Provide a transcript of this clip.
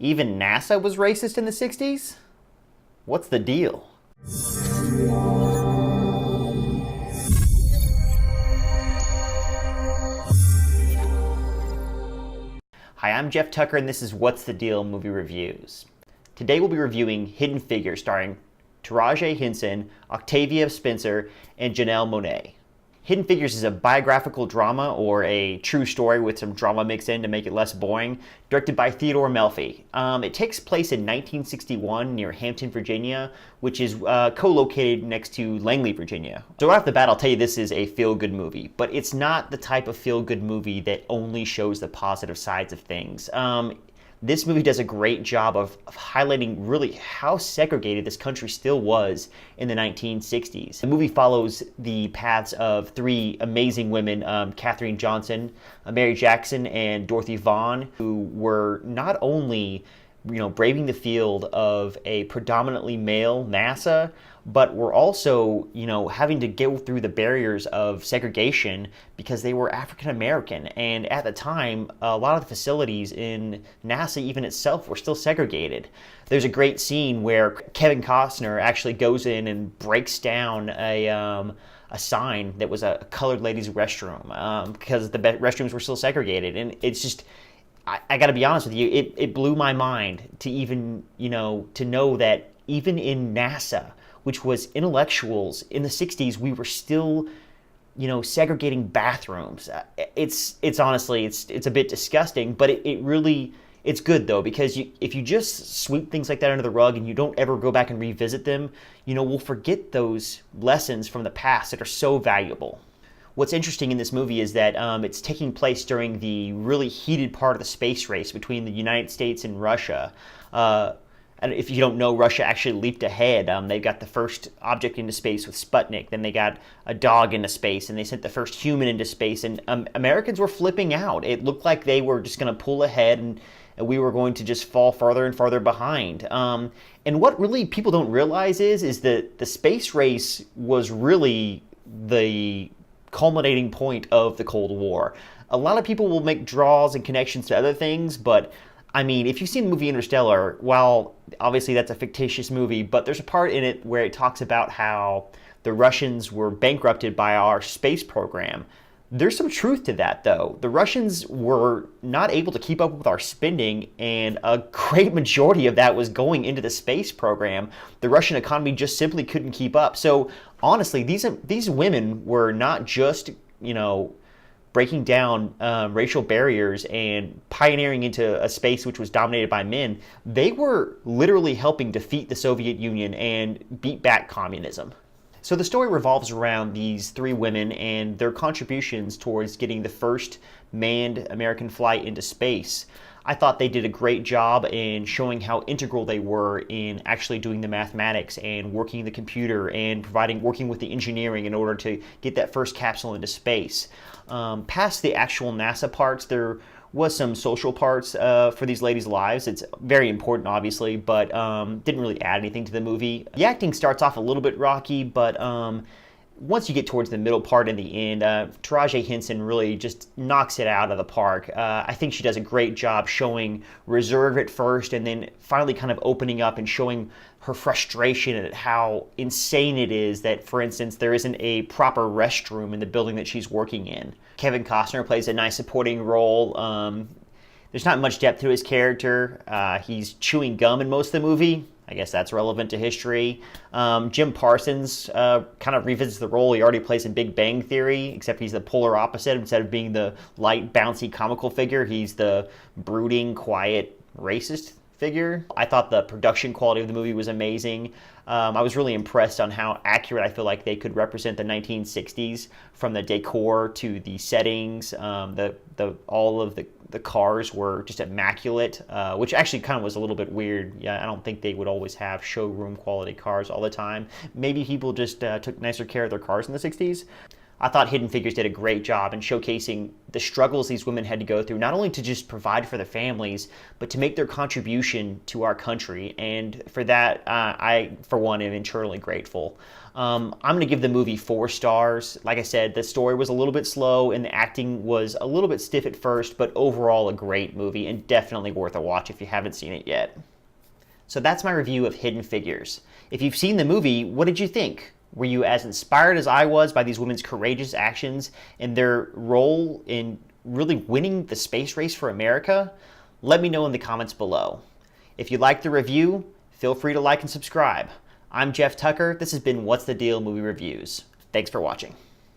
Even NASA was racist in the 60s? What's the deal? Hi, I'm Jeff Tucker, and this is What's the Deal Movie Reviews. Today we'll be reviewing Hidden Figures starring Taraji Henson, Octavia Spencer, and Janelle Monáe. Hidden Figures is a biographical drama or a true story with some drama mixed in to make it less boring, directed by Thodore Melfi. It takes place in 1961 near Hampton, Virginia, which is co-located next to Langley, Virginia. So right off the bat, I'll tell you this is a feel-good movie, but it's not the type of feel-good movie that only shows the positive sides of things. This movie does a great job of highlighting really how segregated this country still was in the 1960s. The movie follows the paths of three amazing women, Katherine Johnson, Mary Jackson, and Dorothy Vaughan, who were not only braving the field of a predominantly male NASA, but were also, having to go through the barriers of segregation because they were African American. And at the time, a lot of the facilities in NASA even itself were still segregated. There's a great scene where Kevin Costner actually goes in and breaks down a sign that was a colored ladies' restroom because the restrooms were still segregated. And it's just, I got to be honest with you, it blew my mind to even, to know that even in NASA, which was intellectuals in the 60s, we were still, segregating bathrooms. It's honestly, it's a bit disgusting, but it's good though, because if you just sweep things like that under the rug and you don't ever go back and revisit them, we'll forget those lessons from the past that are so valuable. What's interesting in this movie is that it's taking place during the really heated part of the space race between the United States and Russia. And if you don't know, Russia actually leaped ahead. They got the first object into space with Sputnik. Then they got a dog into space, and they sent the first human into space. And Americans were flipping out. It looked like they were just going to pull ahead, and we were going to just fall farther and farther behind. And what really people don't realize is that the space race was really the culminating point of the Cold War. A lot of people will make draws and connections to other things, but I mean, if you've seen the movie Interstellar, well, obviously that's a fictitious movie, but there's a part in it where it talks about how the Russians were bankrupted by our space program. There's some truth to that, though. The Russians were not able to keep up with our spending, and a great majority of that was going into the space program. The Russian economy just simply couldn't keep up. So honestly, these women were not just, breaking down racial barriers and pioneering into a space which was dominated by men. They were literally helping defeat the Soviet Union and beat back communism. So the story revolves around these three women and their contributions towards getting the first manned American flight into space. I thought they did a great job in showing how integral they were in actually doing the mathematics and working the computer and working with the engineering in order to get that first capsule into space. Past the actual NASA parts, there was some social parts for these ladies' lives. It's very important, obviously, but didn't really add anything to the movie. The acting starts off a little bit rocky, but once you get towards the middle part and the end, Taraji Henson really just knocks it out of the park. I think she does a great job showing reserve at first and then finally kind of opening up and showing her frustration at how insane it is that, for instance, there isn't a proper restroom in the building that she's working in. Kevin Costner plays a nice supporting role. There's not much depth to his character. He's chewing gum in most of the movie. I guess that's relevant to history. Jim Parsons kind of revisits the role he already plays in Big Bang Theory, except he's the polar opposite. Instead of being the light, bouncy, comical figure, he's the brooding, quiet, racist figure. I thought the production quality of the movie was amazing. I was really impressed on how accurate I feel like they could represent the 1960s, from the decor to the settings. All of the cars were just immaculate, which actually kind of was a little bit weird. Yeah, I don't think they would always have showroom quality cars all the time. Maybe people just took nicer care of their cars in the 60s. I thought Hidden Figures did a great job in showcasing the struggles these women had to go through, not only to just provide for their families, but to make their contribution to our country. And for that, I, for one, am eternally grateful. I'm going to give the movie 4 stars. Like I said, the story was a little bit slow and the acting was a little bit stiff at first, but overall a great movie and definitely worth a watch if you haven't seen it yet. So that's my review of Hidden Figures. If you've seen the movie, what did you think? Were you as inspired as I was by these women's courageous actions and their role in really winning the space race for America? Let me know in the comments below. If you liked the review, feel free to like and subscribe. I'm Jeff Tucker. This has been What's the Deal Movie Reviews. Thanks for watching.